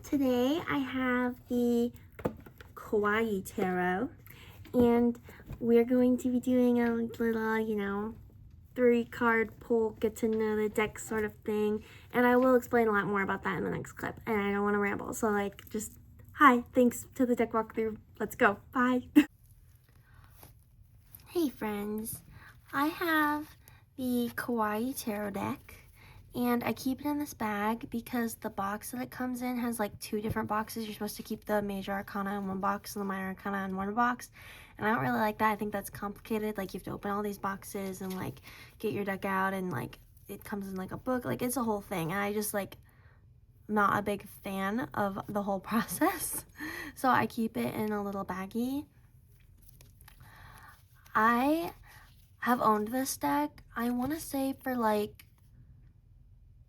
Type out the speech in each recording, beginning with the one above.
Today I have the Kawaii Tarot, and we're going to be doing a little, 3-card pull, get to know the deck sort of thing, and I will explain a lot more about that in the next clip, and I don't want to ramble, so just, hi, thanks to the deck walkthrough, let's go, bye. Hey friends, I have the Kawaii Tarot deck, and I keep it in this bag because the box that it comes in has 2 different boxes. You're supposed to keep the major arcana in one box and the minor arcana in one box, and I don't really like that. I think that's complicated. You have to open all these boxes and get your deck out, and it comes in a book. It's a whole thing, and I just not a big fan of the whole process. So I keep it in a little baggie. I have owned this deck, I want to say, for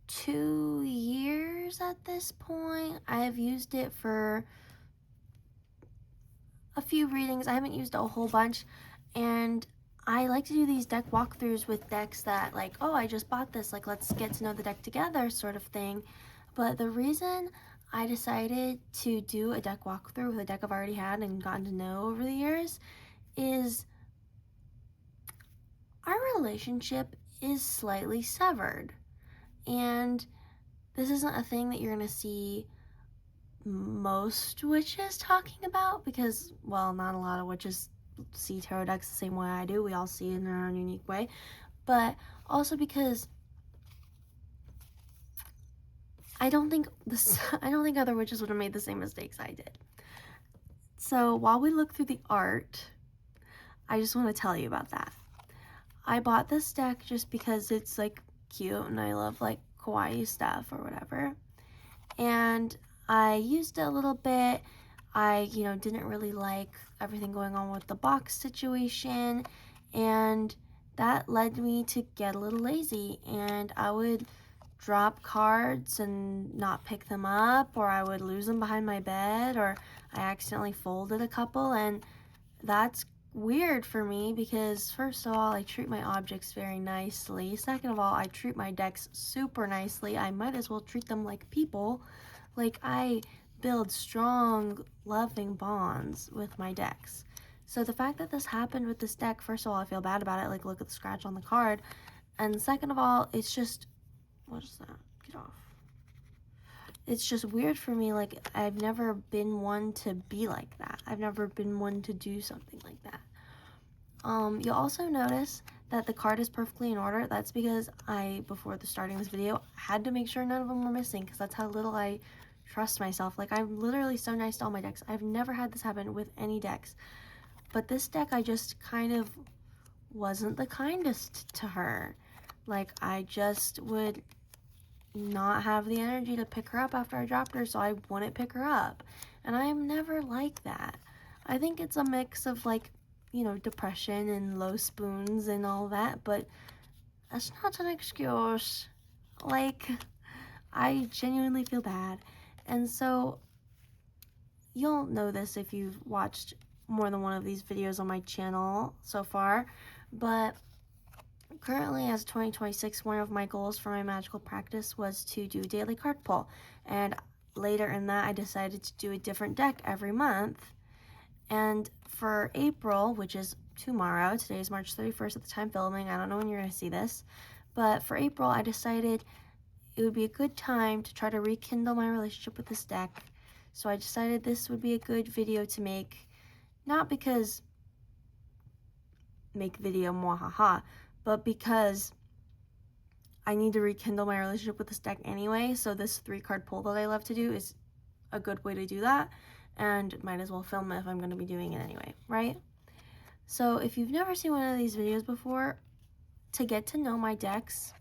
2 years at this point. I have used it for a few readings. I haven't used a whole bunch, and I like to do these deck walkthroughs with decks that oh, I just bought this, let's get to know the deck together sort of thing. But the reason I decided to do a deck walkthrough with a deck I've already had and gotten to know over the years is our relationship is slightly severed. And this isn't a thing that you're going to see most witches talking about because, well, not a lot of witches see tarot decks the same way I do. We all see it in our own unique way. But also because I don't think other witches would have made the same mistakes I did. So while we look through the art, I just want to tell you about that. I bought this deck just because it's cute and I love kawaii stuff or whatever, and I used it a little bit. I didn't really like everything going on with the box situation, and that led me to get a little lazy, and I would drop cards and not pick them up, or I would lose them behind my bed, or I accidentally folded a couple, and that's weird for me because first of all, I treat my objects very nicely. Second of all, I treat my decks super nicely. I might as well treat them like people. I build strong, loving bonds with my decks. So the fact that this happened with this deck, first of all, I feel bad about it. Look at the scratch on the card. And second of all, it's just, what is that? Get off. It's just weird for me. I've never been one to be like that. I've never been one to do something like that. You'll also notice that the card is perfectly in order. That's because I, before starting this video, had to make sure none of them were missing because that's how little I trust myself. I'm literally so nice to all my decks. I've never had this happen with any decks. But this deck, I just kind of wasn't the kindest to her. I just would not have the energy to pick her up after I dropped her, so I wouldn't pick her up. And I'm never like that. I think it's a mix of depression and low spoons and all that, but that's not an excuse. I genuinely feel bad. And so you'll know this if you've watched more than one of these videos on my channel so far, but currently, as 2026, one of my goals for my magical practice was to do a daily card pull, and later in that I decided to do a different deck every month. And for April, which is tomorrow, today is March 31st at the time filming, I don't know when you're going to see this, but for April I decided it would be a good time to try to rekindle my relationship with this deck. So I decided this would be a good video to make, not because make video mwahaha, but because I need to rekindle my relationship with this deck anyway, so this 3-card pull that I love to do is a good way to do that, and might as well film it if I'm going to be doing it anyway, right? So if you've never seen one of these videos before, to get to know my decks,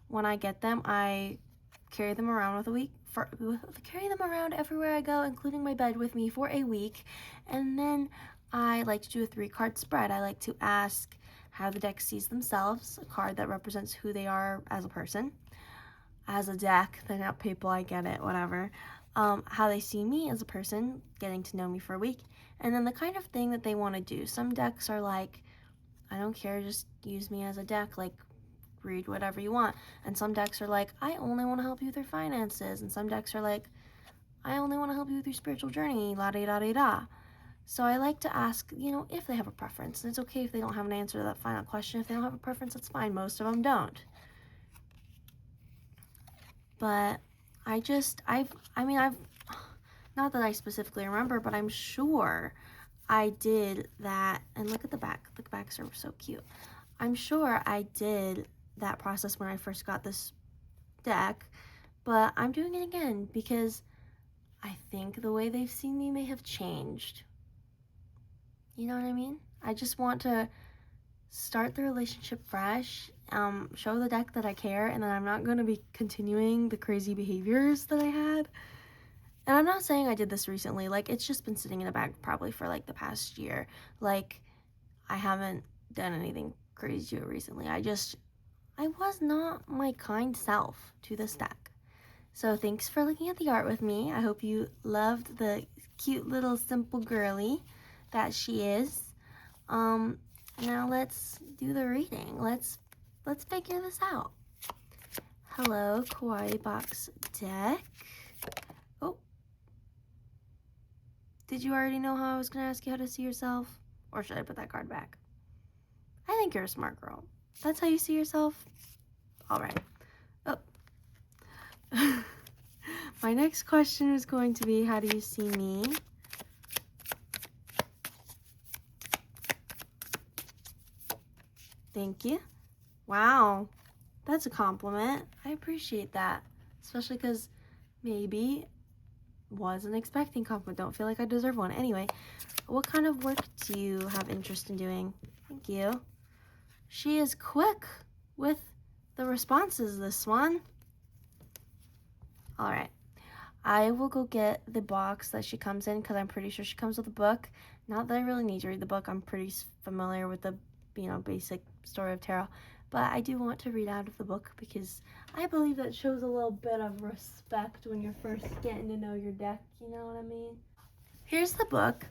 when I get them, I carry them around carry them around everywhere I go, including my bed with me for a week, and then I like to do a 3-card spread. I like to ask how the deck sees themselves, a card that represents who they are as a person. As a deck, they're not people, I get it, whatever. How they see me as a person, getting to know me for a week, and then the kind of thing that they want to do. Some decks are I don't care, just use me as a deck, read whatever you want. And some decks are I only want to help you with your finances. And some decks are I only want to help you with your spiritual journey, la da da da da. So I like to ask, if they have a preference. And it's okay if they don't have an answer to that final question. If they don't have a preference, that's fine. Most of them don't. But I've, not that I specifically remember, but I'm sure I did that. And look at the back. The backs are so cute. I'm sure I did that process when I first got this deck, but I'm doing it again because I think the way they've seen me may have changed. You know what I mean? I just want to start the relationship fresh, show the deck that I care, and then I'm not going to be continuing the crazy behaviors that I had. And I'm not saying I did this recently. Like, it's just been sitting in a bag probably for, like, the past year. Like, I haven't done anything crazy recently. I was not my kind self to this deck. So thanks for looking at the art with me. I hope you loved the cute little simple girly that she is. Now let's do the reading. Let's figure this out. Hello, Kawaii box deck. Oh. Did you already know how I was going to ask you how to see yourself? Or should I put that card back? I think you're a smart girl. That's how you see yourself? All right. Oh. My next question is going to be, how do you see me? Thank you. Wow. That's a compliment. I appreciate that. Especially because maybe wasn't expecting compliment. Don't feel like I deserve one. Anyway, what kind of work do you have interest in doing? Thank you. She is quick with the responses, this one. All right. I will go get the box that she comes in because I'm pretty sure she comes with a book. Not that I really need to read the book. I'm pretty familiar with the, basic story of tarot. But I do want to read out of the book because I believe that shows a little bit of respect when you're first getting to know your deck. You know what I mean? Here's the book.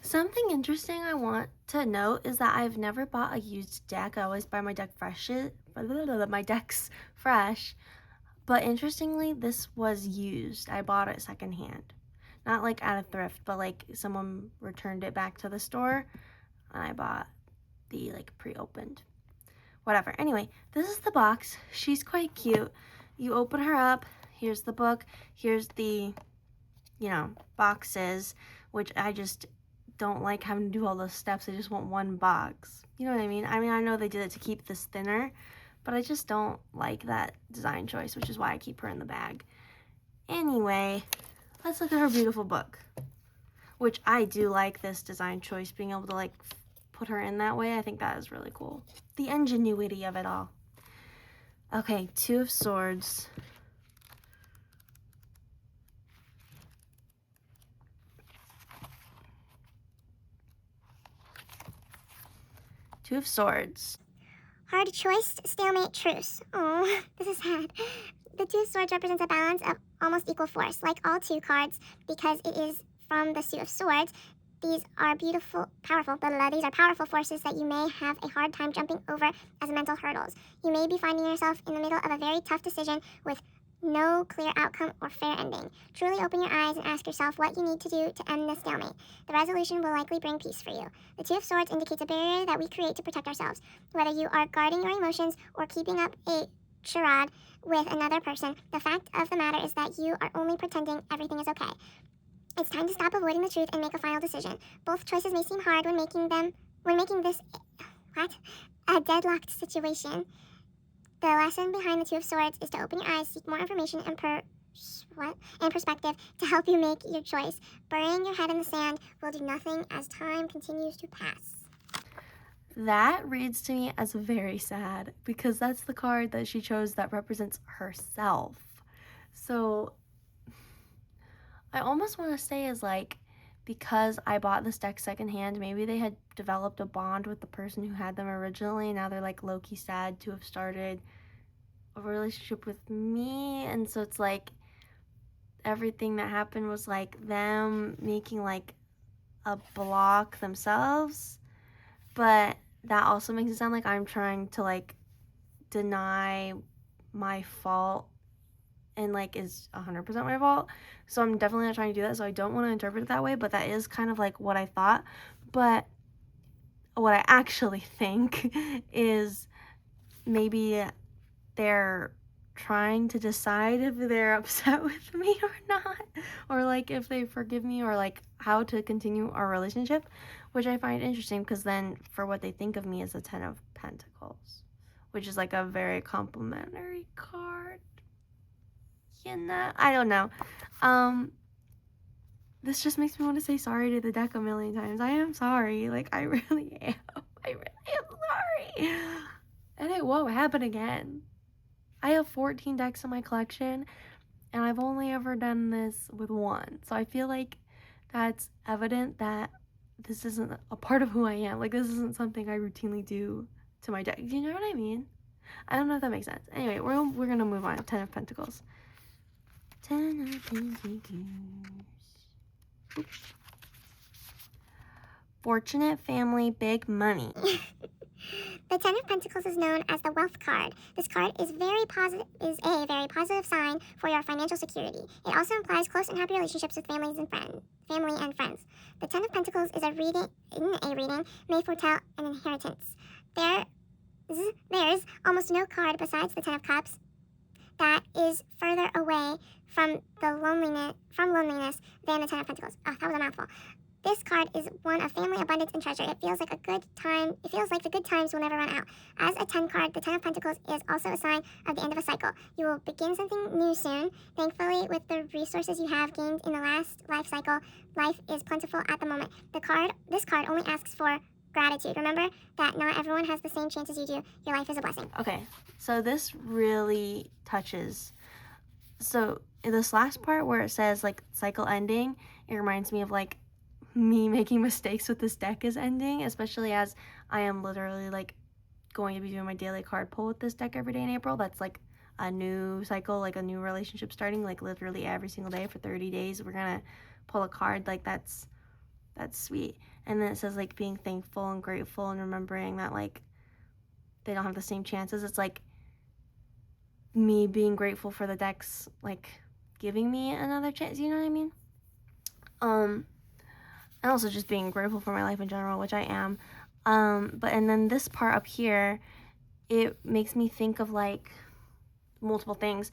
Something interesting I want to note is that I've never bought a used deck. I always buy my decks fresh. But interestingly, this was used. I bought it secondhand. Not like at a thrift, but like someone returned it back to the store and I bought the pre-opened. Whatever. Anyway, this is the box. She's quite cute. You open her up. Here's the book. Here's the, boxes, which I just don't like having to do all those steps. I just want one box. You know what I mean? I know they did it to keep this thinner, but I just don't like that design choice, which is why I keep her in the bag. Anyway, let's look at her beautiful book, which I do like this design choice, being able to put her in that way. I think that is really cool. The ingenuity of it all. Okay, Two of Swords. Two of Swords. Hard choice, stalemate, truce. Oh, this is sad. The Two of Swords represents a balance of almost equal force, like all two cards, because it is from the Two of Swords. These are powerful forces that you may have a hard time jumping over as mental hurdles. You may be finding yourself in the middle of a very tough decision with no clear outcome or fair ending. Truly open your eyes and ask yourself what you need to do to end this stalemate. The resolution will likely bring peace for you. The Two of Swords indicates a barrier that we create to protect ourselves. Whether you are guarding your emotions or keeping up a charade with another person, the fact of the matter is that you are only pretending everything is okay. It's time to stop avoiding the truth and make a final decision. Both choices may seem hard when making this a deadlocked situation. The lesson behind the Two of Swords is to open your eyes, seek more information and perspective to help you make your choice. Burying your head in the sand will do nothing as time continues to pass. That reads to me as very sad because that's the card that she chose that represents herself. So I almost want to say is because I bought this deck secondhand, maybe they had developed a bond with the person who had them originally, and now they're low-key sad to have started a relationship with me, and so it's everything that happened was them making a block themselves, but that also makes it sound like I'm trying to deny my fault and like is 100% my fault. So I'm definitely not trying to do that. So I don't want to interpret it that way, but that is kind of like what I thought. But what I actually think is maybe they're trying to decide if they're upset with me or not, or like if they forgive me, or like how to continue our relationship, which I find interesting because then for what they think of me is the 10 of Pentacles, which is like a very complimentary card. I don't know. This just makes me want to say sorry to the deck a million times. I am sorry. Like, I really am. I really am sorry. And it won't happen again. I have 14 decks in my collection, and I've only ever done this with one. So I feel like that's evident that this isn't a part of who I am. Like, this isn't something I routinely do to my deck. Do you know what I mean? I don't know if that makes sense. Anyway, we're gonna move on. 10 of Pentacles. 10 of Pentacles. Oops. Fortunate family, big money. The Ten of Pentacles is known as the Wealth card. This card is a very positive sign for your financial security. It also implies close and happy relationships with family and friends. The Ten of Pentacles is a reading may foretell an inheritance. There's almost no card besides the Ten of Cups that is further away from loneliness than the Ten of Pentacles. Oh, that was a mouthful. This card is one of family, abundance, and treasure. It feels like the good times will never run out. As a 10 card, the 10 of Pentacles is also a sign of the end of a cycle. You will begin something new soon. Thankfully, with the resources you have gained in the last life cycle, life is plentiful at the moment. This card only asks for gratitude. Remember that not everyone has the same chances you do. Your life is a blessing. Okay, so this really touches. So in this last part where it says like cycle ending, it reminds me of like me making mistakes with this deck is ending, especially as I am literally like going to be doing my daily card pull with this deck every day in April. That's like a new cycle, like a new relationship starting, like literally every single day for 30 days we're gonna pull a card. Like that's sweet. And then it says like being thankful and grateful and remembering that like they don't have the same chances. It's like me being grateful for the decks like giving me another chance, you know what I mean? And also just being grateful for my life in general, which I am. And then this part up here, it makes me think of like multiple things.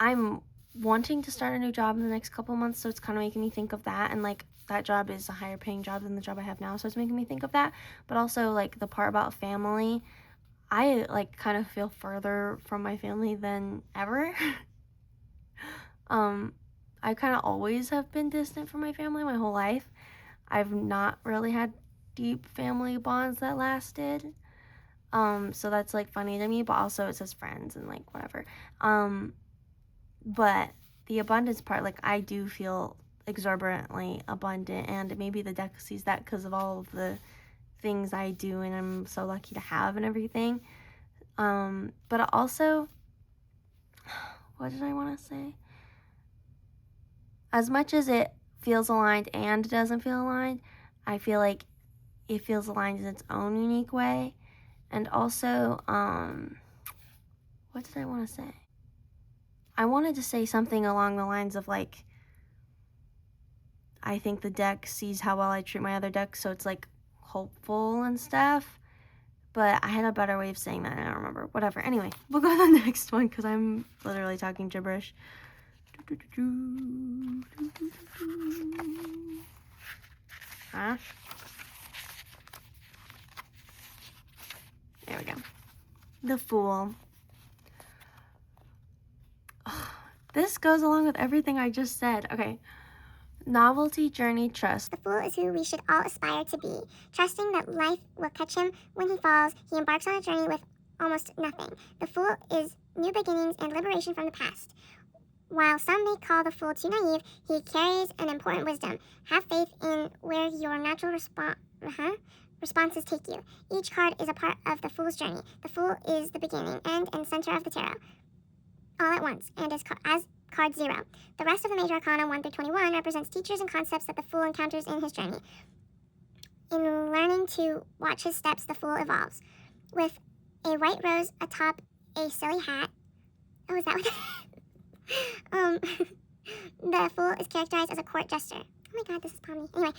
I'm wanting to start a new job in the next couple months, so it's kind of making me think of that. And like that job is a higher paying job than the job I have now, so it's making me think of that. But also like the part about family, I like kind of feel further from my family than ever. I kind of always have been distant from my family my whole life. I've not really had deep family bonds that lasted. So that's like funny to me, but also it says friends and like whatever. But the abundance part, like I do feel exorbitantly abundant, and maybe the deck sees that because of all of the things I do and I'm so lucky to have and everything. But also, what did I want to say? As much as it feels aligned and doesn't feel aligned, I feel like it feels aligned in its own unique way. And also, what did I want to say? I wanted to say something along the lines of like, I think the deck sees how well I treat my other decks, so it's like hopeful and stuff. But I had a better way of saying that, and I don't remember. Whatever. Anyway, we'll go to the next one because I'm literally talking gibberish. Huh? There we go. The Fool. This goes along with everything I just said. Okay. Novelty, journey, trust. The Fool is who we should all aspire to be. Trusting that life will catch him when he falls, he embarks on a journey with almost nothing. The Fool is new beginnings and liberation from the past. While some may call the Fool too naive, he carries an important wisdom. Have faith in where your natural responses take you. Each card is a part of the Fool's journey. The Fool is the beginning, end, and center of the tarot, all at once, and as card 0. The rest of the major arcana 1 through 21 represents teachers and concepts that the Fool encounters in his journey. In learning to watch his steps, the Fool evolves. With a white rose atop a silly hat. Oh, is that what The fool is characterized as a court jester. Oh my god, this is palmy. Anyway,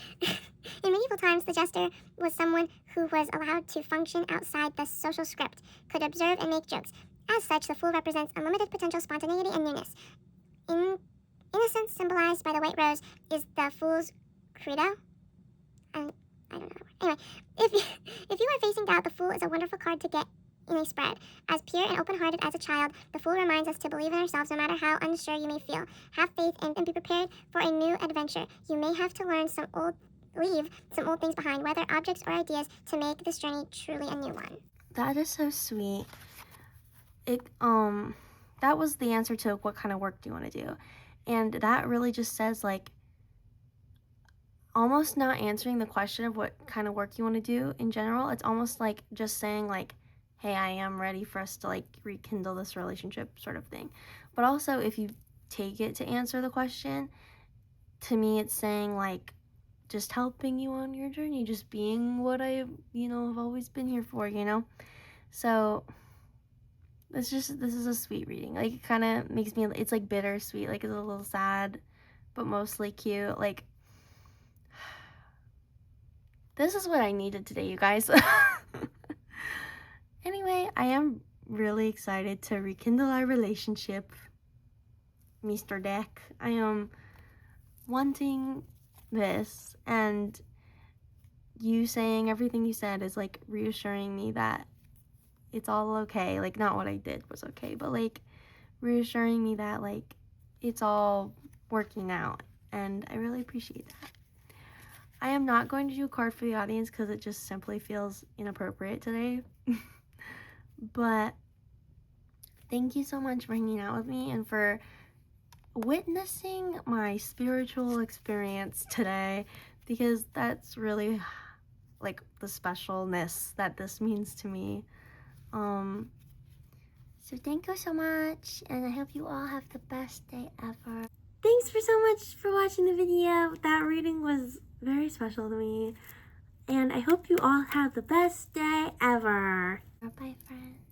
in medieval times, the jester was someone who was allowed to function outside the social script, could observe and make jokes. As such, the fool represents unlimited potential spontaneity and newness. Innocence, symbolized by the white rose, is the fool's credo. I don't know. Anyway, if you are facing doubt, the fool is a wonderful card to get in a spread. As pure and open-hearted as a child, the fool reminds us to believe in ourselves no matter how unsure you may feel. Have faith and be prepared for a new adventure. You may have to leave some old things behind, whether objects or ideas, to make this journey truly a new one. That is so sweet. That was the answer to what kind of work do you want to do. And that really just says, like, almost not answering the question of what kind of work you want to do in general. It's almost like just saying, like, hey, I am ready for us to, like, rekindle this relationship sort of thing. But also, if you take it to answer the question, to me it's saying, like, just helping you on your journey, just being what I, have always been here for, So this is a sweet reading. Like, it kind of makes me, it's like bittersweet, like it's a little sad, but mostly cute. Like, this is what I needed today, you guys. Anyway, I am really excited to rekindle our relationship, Mr. Deck. I am wanting this, and you saying everything you said is, like, reassuring me that it's all okay. Like, not what I did was okay, but, like, reassuring me that, like, it's all working out, and I really appreciate that. I am not going to do a card for the audience because it just simply feels inappropriate today. But thank you so much for hanging out with me and for witnessing my spiritual experience today, because that's really, like, the specialness that this means to me. So thank you so much, and I hope you all have the best day ever. Thanks so much for watching the video. That reading was very special to me, and I hope you all have the best day ever. Bye, friends.